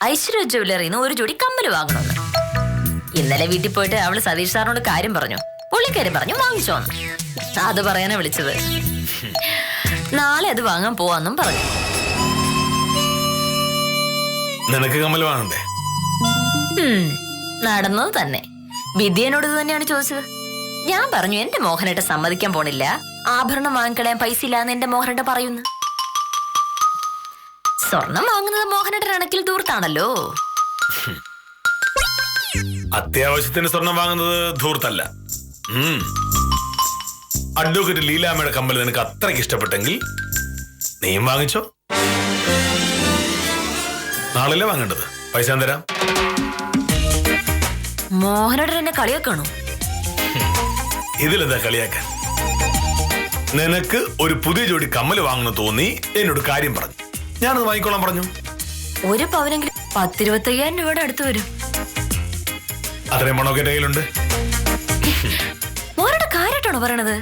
ഐശ്വര്യ ജ്വല്ലറിന്ന് ഒരു ജോഡി കമ്മല് വാങ്ങണമെന്ന്. ഇന്നലെ വീട്ടിൽ പോയിട്ട് അവള് സതീഷ് സാറിനോട് കാര്യം പറഞ്ഞു. പുള്ളിക്കാരി പറഞ്ഞു വാങ്ങിച്ചോന്ന്. അത് പറയാനാ വിളിച്ചത്. നാളെ അത് വാങ്ങാൻ പോവാന്നും പറഞ്ഞു. നിനക്ക് കമ്മൽ വാങ്ങണ്ടേ? നടന്നത് തന്നെ. വിദ്യനോട് ഇത് തന്നെയാണ് ചോദിച്ചത്. ഞാൻ പറഞ്ഞു എന്റെ മോഹനേട്ട സമ്മതിക്കാൻ പോണില്ല, ആഭരണം വാങ്ങിക്കളയാൻ പൈസ ഇല്ലാന്ന് എന്റെ മോഹനേട്ട പറയുന്നു. സ്വർണം വാങ്ങുന്നത് മോഹനേട്ടൻ അണക്കിൽ ദൂർത്താണല്ലോ. അത്യാവശ്യത്തിന് സ്വർണം വാങ്ങുന്നത് ധൂർത്തല്ല. അഡ്വക്കേറ്റ് ലീലാമ്മയുടെ കമ്മൽ നിനക്ക് അത്രയ്ക്ക് ഇഷ്ടപ്പെട്ടെങ്കിൽ നീയും വാങ്ങിച്ചോ. നാളെ വാങ്ങേണ്ടത്. പൈസ ഞാൻ തരാം. മോഹനേട്ടൻ എന്നെ കളിയാക്കണോ? ഇതിലെന്താ കളിയാക്കാൻ? നിനക്ക് ഒരു പുതിയ ജോഡി കമ്മൽ വാങ്ങുന്നു തോന്നി എന്നോട് കാര്യം പറഞ്ഞു. ഞാനത് വാങ്ങിക്കോളാൻ പറഞ്ഞു. ഒരു പവനെങ്കിലും 10-25,000 രൂപയുടെ അടുത്ത് വരും. അത്രയും പണമൊക്കെ കയ്യിലുണ്ട്. മോരുടെ കാര്യമായിട്ടാണോ പറയണത്?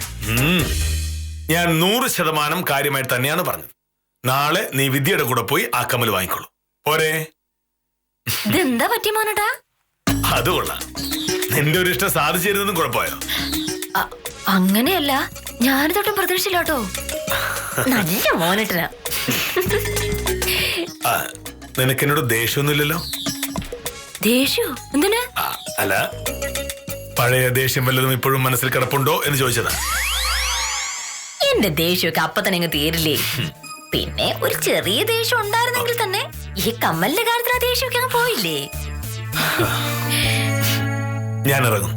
ഞാൻ 100% കാര്യമായി തന്നെയാണ് പറഞ്ഞത്. നാളെ നീ വിദ്യയുടെ കൂടെ പോയി ആ കമ്മൽ വാങ്ങിക്കോളൂ. പോരെ? ഇതെന്താ പറ്റിയ മോനേട്ടാ? അത് കൊള്ളാം. നിന്റെ ഒരു ഇഷ്ടം സാധിച്ചിരുന്നതും കുഴപ്പമായോ? അങ്ങനെയല്ല, ഞാനിതൊട്ടും പ്രതീക്ഷിച്ചില്ല കേട്ടോ. നല്ല മോനേട്ടനാ. നിനക്ക് എന്നോട് ദേഷ്യമൊന്നുമില്ലല്ലോ? ദേഷ്യോ? എന്തിനാ? അല്ല, പഴയ ദേഷ്യം വല്ലതും ഇപ്പോഴും മനസ്സിൽ കിടപ്പുണ്ടോ എന്ന് ചോദിച്ചതാ. എന്റെ ദേഷ്യമൊക്കെ അപ്പൊ തന്നെ അങ്ങ് തീരില്ലേ. പിന്നെ ഒരു ചെറിയ ദേഷ്യം ഉണ്ടായിരുന്നെങ്കിൽ തന്നെ ഈ കമ്മലിന്റെ കാര്യത്തിൽ ആ ദേഷ്യമൊക്കെ അങ്ങ് പോയില്ലേ. ഞാൻ ഇറങ്ങും.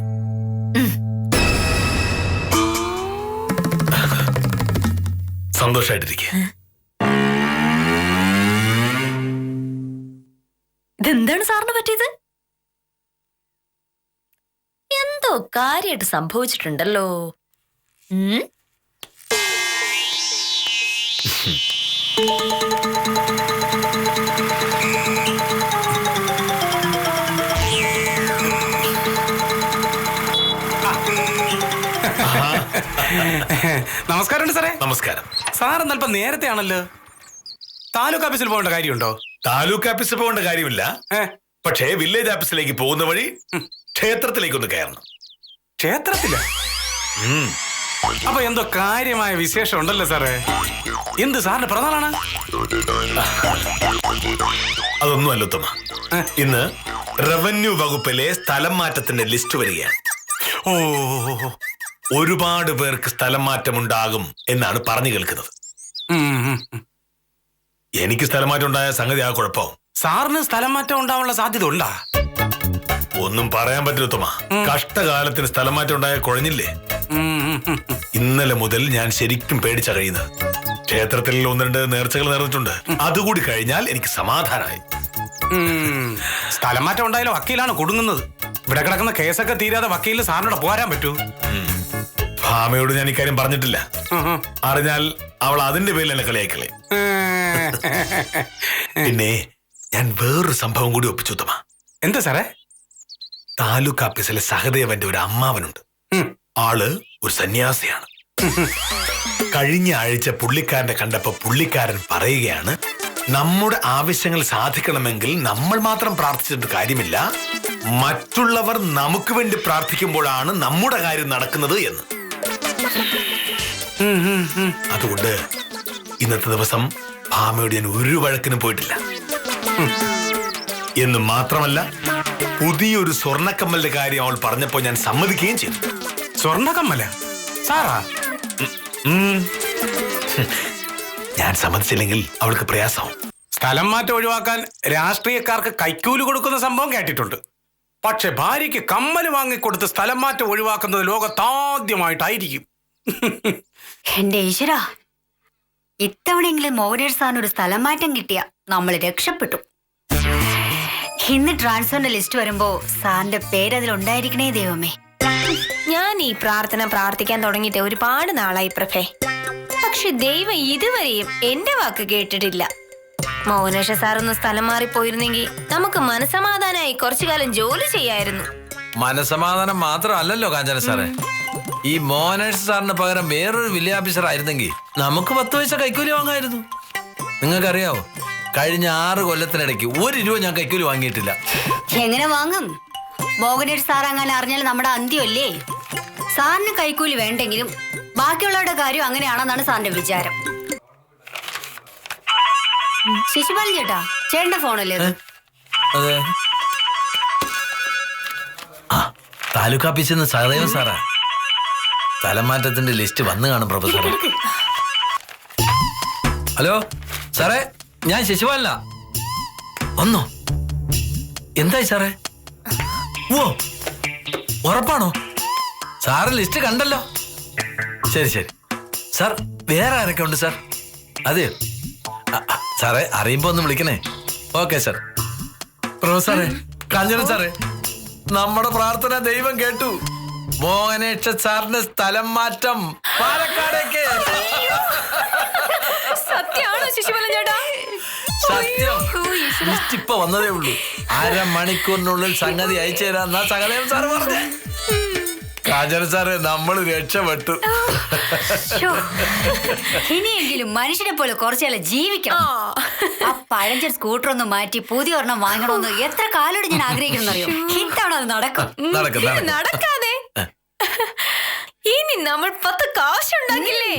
സന്തോഷായിട്ടിരിക്കുക. ഇതെന്താണ് സാറിന് പറ്റിയത്? എന്തോ കാര്യമായിട്ട് സംഭവിച്ചിട്ടുണ്ടല്ലോ. നമസ്കാരം സാറേ. നമസ്കാരം. സാർ എന്നല്പം നേരത്തെ ആണല്ലോ. താലൂക്ക് ഓഫീസിൽ പോകേണ്ട കാര്യമുണ്ടോ? താലൂക്ക് ഓഫീസിൽ പോകേണ്ട കാര്യമില്ല. പക്ഷേ വില്ലേജ് ഓഫീസിലേക്ക് പോകുന്ന വഴി ക്ഷേത്രത്തിലേക്കൊന്ന് കയറണം. ക്ഷേത്രത്തില്? അപ്പൊ എന്തോ കാര്യമായ വിശേഷം ഉണ്ടല്ലോ സാറേ. എന്ത് സാറിന്റെ പിറന്നാളാണ്? അതൊന്നും അല്ലുത്തമ. ഇന്ന് റവന്യൂ വകുപ്പിലെ സ്ഥലം മാറ്റത്തിന്റെ ലിസ്റ്റ് വരികയാണ്. ഓ, ഒരുപാട് പേർക്ക് സ്ഥലം മാറ്റമുണ്ടാകും എന്നാണ് പറഞ്ഞു കേൾക്കുന്നത്. എനിക്ക് സ്ഥലം മാറ്റം ഉണ്ടായ സംഗതി ആ കുഴപ്പമാവും. സാറിന് സ്ഥലം മാറ്റം ഉണ്ടാവാനുള്ള സാധ്യത ഉണ്ടാ? ഒന്നും പറയാൻ പറ്റില്ല. കഷ്ടകാലത്തിന് സ്ഥലം മാറ്റം ഉണ്ടായ കുഴഞ്ഞില്ലേ. ഇന്നലെ മുതൽ ഞാൻ ശരിക്കും പേടിച്ച കഴിയുന്നത്. ക്ഷേത്രത്തിൽ 1-2 നേർച്ചകൾ നേർന്നിട്ടുണ്ട്. അതുകൂടി കഴിഞ്ഞാൽ എനിക്ക് സമാധാനമായി. സ്ഥലം മാറ്റം ഉണ്ടായാലും വക്കീലാണ് കൊടുങ്ങുന്നത്. ഇവിടെ കിടക്കുന്ന കേസൊക്കെ തീരാതെ വക്കീലിന് സാറിനോട് പോരാൻ പറ്റൂ? ഭാമയോട് ഞാൻ ഇക്കാര്യം പറഞ്ഞിട്ടില്ല. അറിഞ്ഞാൽ അവൾ അതിന്റെ പേരിൽ എന്നെ കളിയാക്കളെ. പിന്നെ ഞാൻ വേറൊരു സംഭവം കൂടി ഒപ്പിച്ചു. ഉത്തമ, എന്താ സാറേ? താലൂക്ക് ഓഫീസിലെ സഹദേവന്റെ ഒരു അമ്മാവനുണ്ട്. ആള് ഒരു സന്യാസിയാണ്. കഴിഞ്ഞ ആഴ്ച പുള്ളിക്കാരനെ കണ്ടപ്പോ പുള്ളിക്കാരൻ പറയുകയാണ്, നമ്മുടെ ആവശ്യങ്ങൾ സാധിക്കണമെങ്കിൽ നമ്മൾ മാത്രം പ്രാർത്ഥിച്ചിട്ട് കാര്യമില്ല, മറ്റുള്ളവർ നമുക്ക് വേണ്ടി പ്രാർത്ഥിക്കുമ്പോഴാണ് നമ്മുടെ കാര്യം നടക്കുന്നത് എന്ന്. അതുകൊണ്ട് ഇന്നത്തെ ദിവസം ഭാമയോട് ഞാൻ ഒരു വഴക്കിനും പോയിട്ടില്ല. എന്ന് മാത്രമല്ല, പുതിയൊരു സ്വർണ്ണക്കമ്മലിന്റെ കാര്യം അവൾ പറഞ്ഞപ്പോ ഞാൻ സമ്മതിക്കുകയും ചെയ്തു. സ്വർണ്ണക്കമ്മല? സാറാ? ഞാൻ സമ്മതിച്ചില്ലെങ്കിൽ അവൾക്ക് പ്രയാസമാവും. സ്ഥലം മാറ്റം ഒഴിവാക്കാൻ രാഷ്ട്രീയക്കാർക്ക് കൈക്കൂലി കൊടുക്കുന്ന സംഭവം കേട്ടിട്ടുണ്ട്. പക്ഷെ ഭാര്യയ്ക്ക് കമ്മല് വാങ്ങിക്കൊടുത്ത് സ്ഥലം മാറ്റം ഒഴിവാക്കുന്നത് ലോകത്താദ്യമായിട്ടായിരിക്കും. എന്റെ ഈശ്വരാ, ഇത്തവണയെങ്കിലും മോഹനേഷ് സാറിന് ഒരു സ്ഥലം മാറ്റം കിട്ടിയ നമ്മൾ രക്ഷപ്പെട്ടു. ഇന്ന് ട്രാൻസ്ഫറിന്റെ ലിസ്റ്റ് വരുമ്പോ സാറിന്റെ പേര് അതിലുണ്ടായിരിക്കണേ ദൈവമേ. ഞാൻ ഈ പ്രാർത്ഥന പ്രാർത്ഥിക്കാൻ തുടങ്ങിയിട്ട് ഒരുപാട് നാളായി പ്രഭേ. പക്ഷെ ദൈവം ഇതുവരെയും എന്റെ വാക്ക് കേട്ടിട്ടില്ല. മോഹനേഷ സാറൊന്ന് സ്ഥലം മാറിപ്പോയിരുന്നെങ്കിൽ നമുക്ക് മനസമാധാനമായി കുറച്ചു കാലം ജോലി ചെയ്യായിരുന്നു. മനസമാധാനം മാത്രമല്ലല്ലോ കാഞ്ചന സാറേ, ഈ മോഹനേഷ് സാറിന് പകരം വേറൊരു വില്ലേജ് ഓഫീസർ ആയിരുന്നെങ്കിൽ നമുക്ക് 10 പൈസ കൈക്കൂലി വാങ്ങായിരുന്നു. നിങ്ങൾക്കറിയാവോ, കഴിഞ്ഞ 6 കൊല്ലത്തിനിടയ്ക്ക് 1 രൂപ ഞാൻ കൈക്കൂലി വാങ്ങിയിട്ടില്ല. എങ്ങനെ വാങ്ങും? മോഹനേഷ് സാർ അങ്ങനെ അറിഞ്ഞാൽ നമ്മുടെ അന്ത്യമല്ലേ. സാറിന് കൈക്കൂലി വേണ്ടെങ്കിലും ബാക്കിയുള്ളവരുടെ കാര്യം അങ്ങനെയാണെന്നാണ് സാറിന്റെ വിചാരം. ശിശുപാലൻ ചേട്ടാ, ചേട്ടന്റെ ഫോണല്ലേ അത്? അതെ. താലൂക്ക് ഓഫീസിൽ നിന്ന് സഹദേവൻ സാറാ. സ്ഥലമാറ്റത്തിന്റെ ലിസ്റ്റ് വന്നു കാണും പ്രൊഫസർ. ഹലോ സാറേ, ഞാൻ ശശിപാലനാ. വന്നോ? എന്തായി സാറേ? ഓ, ഉറപ്പാണോ? സാറ് ലിസ്റ്റ് കണ്ടല്ലോ. ശരി ശരി സാർ. വേറെ ആരൊക്കെ ഉണ്ട് സാർ? അതെയോ? സാറേ, അറിയുമ്പോ ഒന്ന് വിളിക്കണേ. Okay sir. പ്രൊഫസറെ, കാഞ്ചന സാറേ, നമ്മുടെ പ്രാർത്ഥന ദൈവം കേട്ടു. മോഹനേഷ സാറിന്റെ സ്ഥലം മാറ്റം പാലക്കാടേക്ക്. സത്യമാണോ ശിശുപാലൻ ചേട്ടാ? സത്യം. ലിസ്റ്റ് ഇപ്പൊ വന്നതേ ഉള്ളൂ. 1/2 മണിക്കൂറിനുള്ളിൽ സംഗതി അയച്ചു തരാന്നാ സഹദേവൻ സാറ് പറഞ്ഞേ. കാഞ്ചന സാറ്, നമ്മൾ രക്ഷപ്പെട്ടു. ഇനിയെങ്കിലും മനുഷ്യനെ പോലെ കുറച്ചാലും ജീവിക്കണം. ആ പഴഞ്ചൻ സ്കൂട്ടർ ഒന്ന് മാറ്റി പുതിയ ഒരെണ്ണം വാങ്ങണമെന്ന് എത്ര കാലോട് ഞാൻ ആഗ്രഹിക്കണമെന്നറിയോ. ഇത്തവണ അത് നടക്കും. നടക്കാതെ ഇനി നമ്മൾ 10 കാശുണ്ടാക്കില്ലേ?